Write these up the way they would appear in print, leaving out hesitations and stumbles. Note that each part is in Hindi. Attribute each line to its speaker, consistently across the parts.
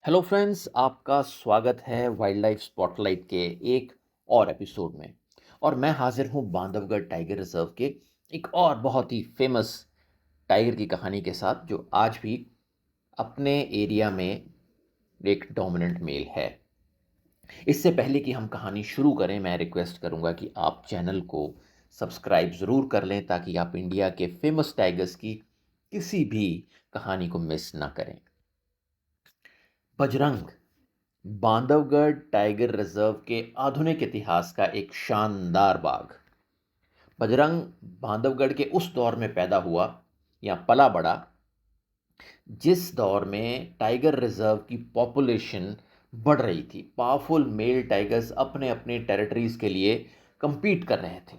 Speaker 1: हेलो फ्रेंड्स, आपका स्वागत है वाइल्ड लाइफ स्पॉटलाइट के एक और एपिसोड में। और मैं हाजिर हूँ बांधवगढ़ टाइगर रिजर्व के एक और बहुत ही फेमस टाइगर की कहानी के साथ, जो आज भी अपने एरिया में एक डोमिनेंट मेल है। इससे पहले कि हम कहानी शुरू करें, मैं रिक्वेस्ट करूंगा कि आप चैनल को सब्सक्राइब ज़रूर कर लें, ताकि आप इंडिया के फेमस टाइगर्स की किसी भी कहानी को मिस ना करें। बजरंग बांधवगढ़ टाइगर रिजर्व के आधुनिक इतिहास का एक शानदार बाग। बजरंग बांधवगढ़ के उस दौर में पैदा हुआ या पला बड़ा, जिस दौर में टाइगर रिजर्व की पॉपुलेशन बढ़ रही थी। पावरफुल मेल टाइगर्स अपने अपने टेरिटरीज के लिए compete कर रहे थे।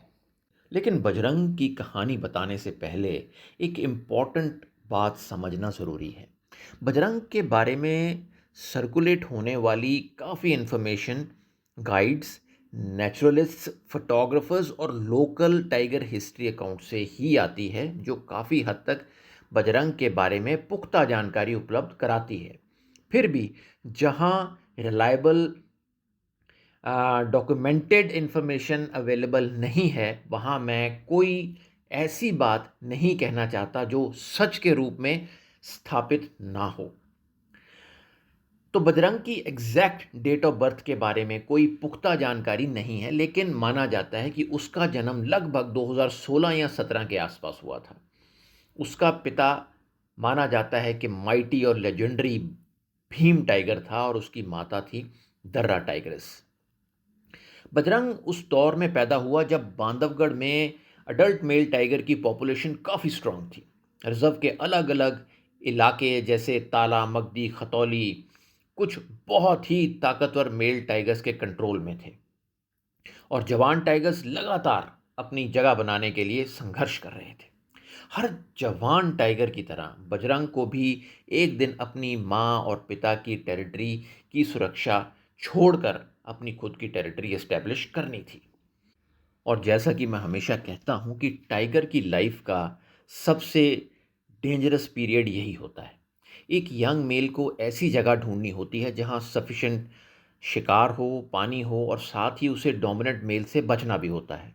Speaker 1: लेकिन बजरंग की कहानी बताने से पहले एक इम्पॉर्टेंट बात समझना ज़रूरी है। बजरंग के बारे में सर्कुलेट होने वाली काफ़ी इन्फॉर्मेशन गाइड्स, नेचुरलिस्ट्स, फोटोग्राफर्स और लोकल टाइगर हिस्ट्री अकाउंट से ही आती है, जो काफ़ी हद तक बजरंग के बारे में पुख्ता जानकारी उपलब्ध कराती है। फिर भी जहां रिलायबल डॉक्यूमेंटेड इन्फॉर्मेशन अवेलेबल नहीं है, वहाँ मैं कोई ऐसी बात नहीं कहना चाहता जो सच के रूप में स्थापित ना हो। तो बजरंग की एग्जैक्ट डेट ऑफ बर्थ के बारे में कोई पुख्ता जानकारी नहीं है, लेकिन माना जाता है कि उसका जन्म लगभग 2016 या 17 के आसपास हुआ था। उसका पिता माना जाता है कि माइटी और लेजेंडरी भीम टाइगर था, और उसकी माता थी दर्रा टाइगरेस। बजरंग उस दौर में पैदा हुआ जब बांधवगढ़ में अडल्ट मेल टाइगर की पॉपुलेशन काफ़ी स्ट्रांग थी। रिजर्व के अलग अलग इलाके जैसे ताला, मगदी, खतौली कुछ बहुत ही ताकतवर मेल टाइगर्स के कंट्रोल में थे, और जवान टाइगर्स लगातार अपनी जगह बनाने के लिए संघर्ष कर रहे थे। हर जवान टाइगर की तरह बजरंग को भी एक दिन अपनी माँ और पिता की टेरिटरी की सुरक्षा छोड़कर अपनी खुद की टेरिटरी एस्टेब्लिश करनी थी। और जैसा कि मैं हमेशा कहता हूँ कि टाइगर की लाइफ का सबसे डेंजरस पीरियड यही होता है। एक यंग मेल को ऐसी जगह ढूंढनी होती है जहाँ सफिशेंट शिकार हो, पानी हो, और साथ ही उसे डोमिनेंट मेल से बचना भी होता है।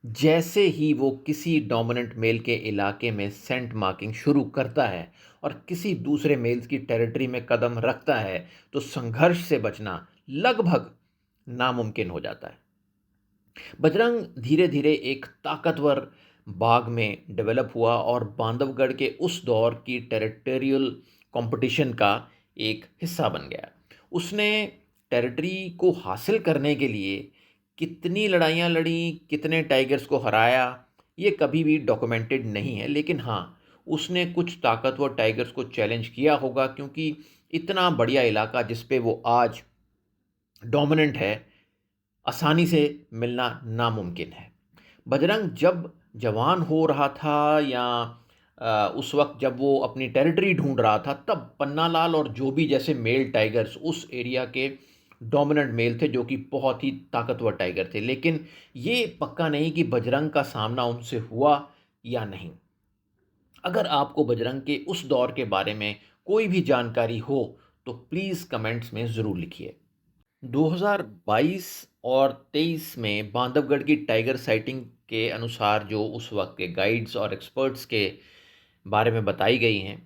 Speaker 1: जैसे ही वो किसी डोमिनेंट मेल के इलाके में सेंट मार्किंग शुरू करता है और किसी दूसरे मेल्स की टेरिटरी में कदम रखता है, तो संघर्ष से बचना लगभग नामुमकिन हो जाता है। बजरंग धीरे धीरे एक ताकतवर बाग में डेवलप हुआ और बांधवगढ़ के उस दौर की टेरिटोरियल कंपटीशन का एक हिस्सा बन गया। उसने टेरिटरी को हासिल करने के लिए कितनी लड़ाइयाँ लड़ी, कितने टाइगर्स को हराया, ये कभी भी डॉक्यूमेंटेड नहीं है। लेकिन हाँ, उसने कुछ ताकतवर टाइगर्स को चैलेंज किया होगा, क्योंकि इतना बढ़िया इलाका जिस पे वो आज डोमिनेंट है, आसानी से मिलना नामुमकिन है। बजरंग जब जवान हो रहा था, या उस वक्त जब वो अपनी टेरिटरी ढूंढ रहा था, तब पन्नालाल और जोबी जैसे मेल टाइगर्स उस एरिया के डोमिनेंट मेल थे, जो कि बहुत ही ताकतवर टाइगर थे। लेकिन ये पक्का नहीं कि बजरंग का सामना उनसे हुआ या नहीं। अगर आपको बजरंग के उस दौर के बारे में कोई भी जानकारी हो, तो प्लीज़ कमेंट्स में ज़रूर लिखिए। 2022 और 23 में बांधवगढ़ की टाइगर साइटिंग के अनुसार, जो उस वक्त के गाइड्स और एक्सपर्ट्स के बारे में बताई गई हैं,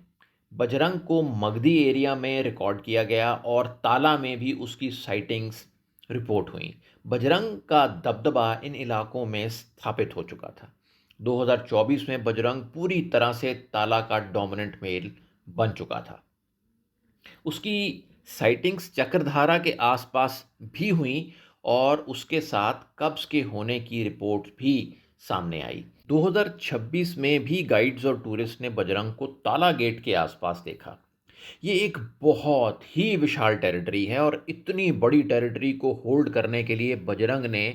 Speaker 1: बजरंग को मगधी एरिया में रिकॉर्ड किया गया और ताला में भी उसकी साइटिंग्स रिपोर्ट हुई। बजरंग का दबदबा इन इलाकों में स्थापित हो चुका था। 2024 में बजरंग पूरी तरह से ताला का डोमिनेंट मेल बन चुका था। उसकी साइटिंग्स चक्रधारा के आसपास भी हुई, और उसके साथ कब्ज के होने की रिपोर्ट भी सामने आई। 2026 में भी गाइड्स और टूरिस्ट ने बजरंग को ताला गेट के आसपास देखा। ये एक बहुत ही विशाल टेरिटरी है, और इतनी बड़ी टेरिटरी को होल्ड करने के लिए बजरंग ने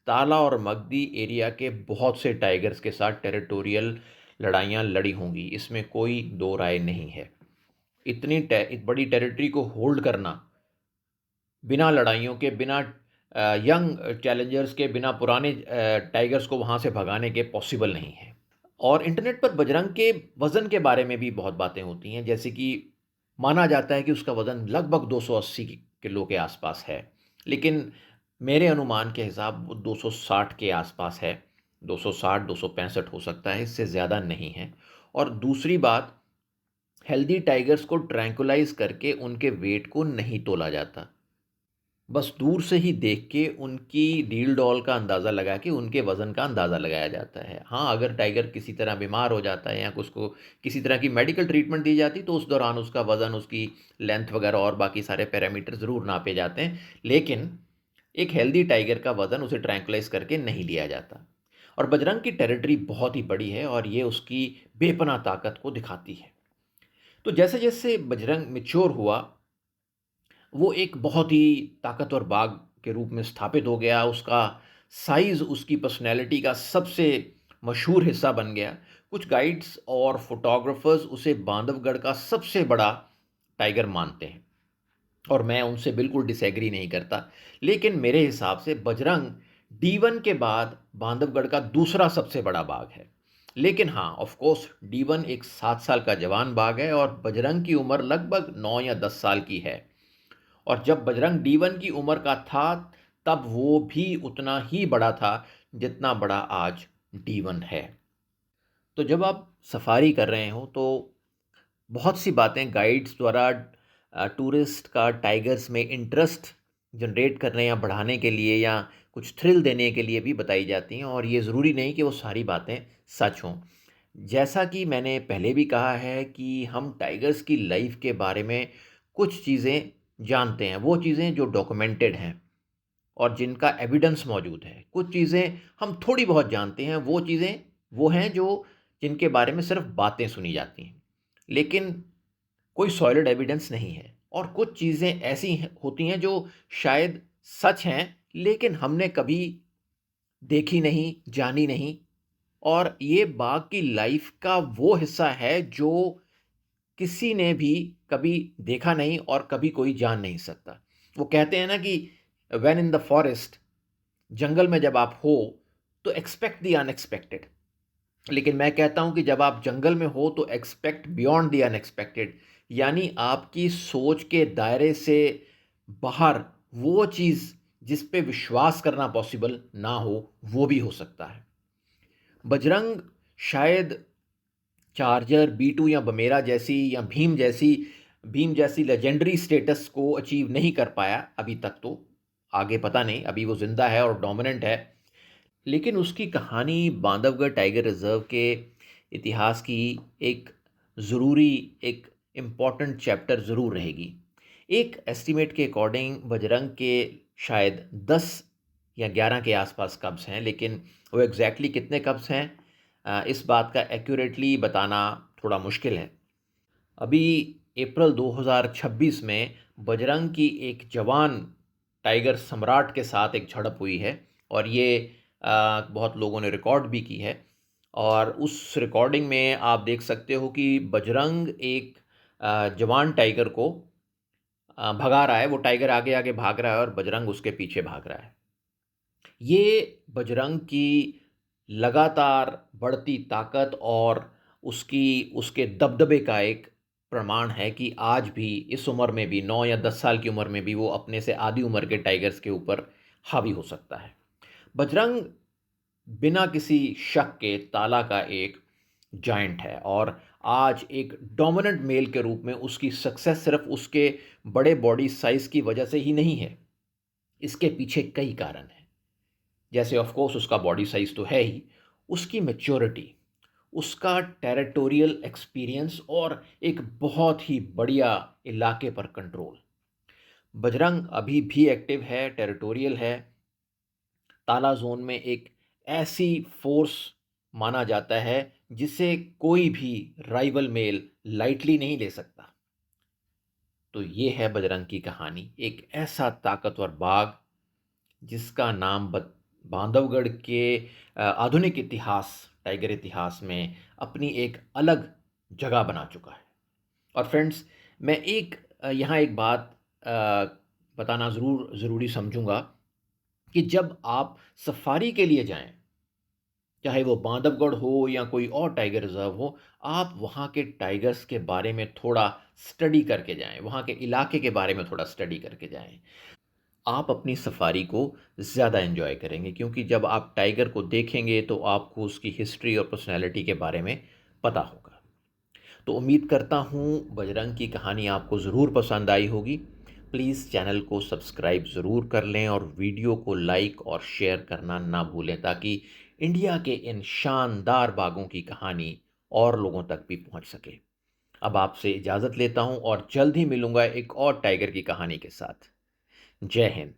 Speaker 1: ताला और मगदी एरिया के बहुत से टाइगर्स के साथ टेरिटोरियल लड़ाइयाँ लड़ी होंगी, इसमें कोई दो राय नहीं है। इतनी बड़ी टेरिटरी को होल्ड करना बिना लड़ाइयों के, बिना यंग चैलेंजर्स के, बिना पुराने टाइगर्स को वहाँ से भगाने के पॉसिबल नहीं है। और इंटरनेट पर बजरंग के वज़न के बारे में भी बहुत बातें होती हैं, जैसे कि माना जाता है कि उसका वज़न लगभग 280 किलो के आसपास है, लेकिन मेरे अनुमान के हिसाब वो 260 के आसपास है। 260, 265 हो सकता है, इससे ज़्यादा नहीं है। और दूसरी बात, हेल्दी टाइगर्स को ट्रैंकुलाइज़ करके उनके वेट को नहीं तोला जाता। बस दूर से ही देख के उनकी डील डॉल का अंदाज़ा लगा के उनके वज़न का अंदाज़ा लगाया जाता है। हाँ, अगर टाइगर किसी तरह बीमार हो जाता है या उसको किसी तरह की मेडिकल ट्रीटमेंट दी जाती, तो उस दौरान उसका वज़न, उसकी लेंथ वगैरह और बाकी सारे पैरामीटर ज़रूर नापे जाते हैं। लेकिन एक हेल्दी टाइगर का वज़न उसे ट्रैंकुलाइज़ करके नहीं लिया जाता। और बजरंग की टेरिटरी बहुत ही बड़ी है और ये उसकी बेपनाह ताकत को दिखाती है। तो जैसे-जैसे बजरंग मैच्योर हुआ, वो एक बहुत ही ताकतवर बाघ के रूप में स्थापित हो गया। उसका साइज़ उसकी पर्सनैलिटी का सबसे मशहूर हिस्सा बन गया। कुछ गाइड्स और फोटोग्राफर्स उसे बांधवगढ़ का सबसे बड़ा टाइगर मानते हैं और मैं उनसे बिल्कुल डिसएग्री नहीं करता। लेकिन मेरे हिसाब से बजरंग D1 के बाद बांधवगढ़ का दूसरा सबसे बड़ा बाघ है। लेकिन हाँ, ऑफ कोर्स D1 एक 7 साल का जवान बाघ है और बजरंग की उम्र लगभग 9 या 10 साल की है। और जब बजरंग D1 की उम्र का था, तब वो भी उतना ही बड़ा था जितना बड़ा आज D1 है। तो जब आप सफारी कर रहे हो तो बहुत सी बातें गाइड्स द्वारा टूरिस्ट का टाइगर्स में इंटरेस्ट जनरेट करने या बढ़ाने के लिए या कुछ थ्रिल देने के लिए भी बताई जाती हैं, और ये ज़रूरी नहीं कि वो सारी बातें सच हों। जैसा कि मैंने पहले भी कहा है कि हम टाइगर्स की लाइफ के बारे में कुछ चीज़ें जानते हैं, वो चीज़ें जो डॉक्यूमेंटेड हैं और जिनका एविडेंस मौजूद है। कुछ चीज़ें हम थोड़ी बहुत जानते हैं, वो चीज़ें वो हैं जो जिनके बारे में सिर्फ बातें सुनी जाती हैं, लेकिन कोई सॉलिड एविडेंस नहीं है। और कुछ चीज़ें ऐसी होती हैं जो शायद सच हैं, लेकिन हमने कभी देखी नहीं, जानी नहीं। और ये बाघ की लाइफ का वो हिस्सा है जो किसी ने भी कभी देखा नहीं और कभी कोई जान नहीं सकता। वो कहते हैं ना कि व्हेन इन द फॉरेस्ट, जंगल में जब आप हो तो एक्सपेक्ट द अनएक्सपेक्टेड। लेकिन मैं कहता हूं कि जब आप जंगल में हो तो एक्सपेक्ट बियॉन्ड द अनएक्सपेक्टेड। यानी आपकी सोच के दायरे से बाहर वो चीज़ जिस पे विश्वास करना पॉसिबल ना हो, वो भी हो सकता है। बजरंग शायद चार्जर, B2 या बमेरा जैसी या भीम जैसी लेजेंडरी स्टेटस को अचीव नहीं कर पाया अभी तक। तो आगे पता नहीं, अभी वो जिंदा है और डोमिनेंट है। लेकिन उसकी कहानी बांधवगढ़ टाइगर रिजर्व के इतिहास की एक ज़रूरी, एक इम्पॉर्टेंट चैप्टर ज़रूर रहेगी। एक एस्टीमेट के अकॉर्डिंग बजरंग के शायद 10 या 11 के आसपास कब्ज़ हैं, लेकिन वो एग्जैक्टली कितने कब्ज़ हैं, इस बात का एक्यूरेटली बताना थोड़ा मुश्किल है। अभी अप्रैल 2026 में बजरंग की एक जवान टाइगर सम्राट के साथ एक झड़प हुई है, और ये बहुत लोगों ने रिकॉर्ड भी की है। और उस रिकॉर्डिंग में आप देख सकते हो कि बजरंग एक जवान टाइगर को भगा रहा है। वो टाइगर आगे आगे भाग रहा है और बजरंग उसके पीछे भाग रहा है। ये बजरंग की लगातार बढ़ती ताकत और उसकी उसके दबदबे का एक प्रमाण है कि आज भी इस उम्र में भी 9 या 10 साल की उम्र में भी वो अपने से आधी उम्र के टाइगर्स के ऊपर हावी हो सकता है। बजरंग बिना किसी शक के ताला का एक जायंट है, और आज एक डोमिनेंट मेल के रूप में उसकी सक्सेस सिर्फ उसके बड़े बॉडी साइज की वजह से ही नहीं है। इसके पीछे कई कारण हैं। जैसे ऑफ कोर्स उसका बॉडी साइज तो है ही, उसकी मैच्योरिटी, उसका टेरिटोरियल एक्सपीरियंस और एक बहुत ही बढ़िया इलाके पर कंट्रोल। बजरंग अभी भी एक्टिव है, टेरिटोरियल है। ताला जोन में एक ऐसी फोर्स माना जाता है जिसे कोई भी राइवल मेल लाइटली नहीं ले सकता। तो ये है बजरंग की कहानी, एक ऐसा ताकतवर बाघ जिसका नाम बांधवगढ़ के आधुनिक इतिहास, टाइगर इतिहास में अपनी एक अलग जगह बना चुका है। और फ्रेंड्स, मैं यहाँ एक बात अ, बताना ज़रूरी समझूंगा कि जब आप सफारी के लिए जाएं चाहे वो बांधवगढ़ हो या कोई और टाइगर रिज़र्व हो, आप वहाँ के टाइगर्स के बारे में थोड़ा स्टडी करके जाएँ, वहाँ के इलाके के बारे में थोड़ा स्टडी करके जाएँ। आप अपनी सफारी को ज़्यादा एन्जॉय करेंगे क्योंकि जब आप टाइगर को देखेंगे तो आपको उसकी हिस्ट्री और पर्सनैलिटी के बारे में पता होगा। तो उम्मीद करता हूँ बजरंग की कहानी आपको ज़रूर पसंद आई होगी। प्लीज़ चैनल को सब्सक्राइब ज़रूर कर लें और वीडियो को लाइक और शेयर करना ना भूलें ताकि इंडिया के इन शानदार बागों की कहानी और लोगों तक भी पहुंच सके। अब आपसे इजाज़त लेता हूं और जल्द ही मिलूंगा एक और टाइगर की कहानी के साथ। जय हिंद।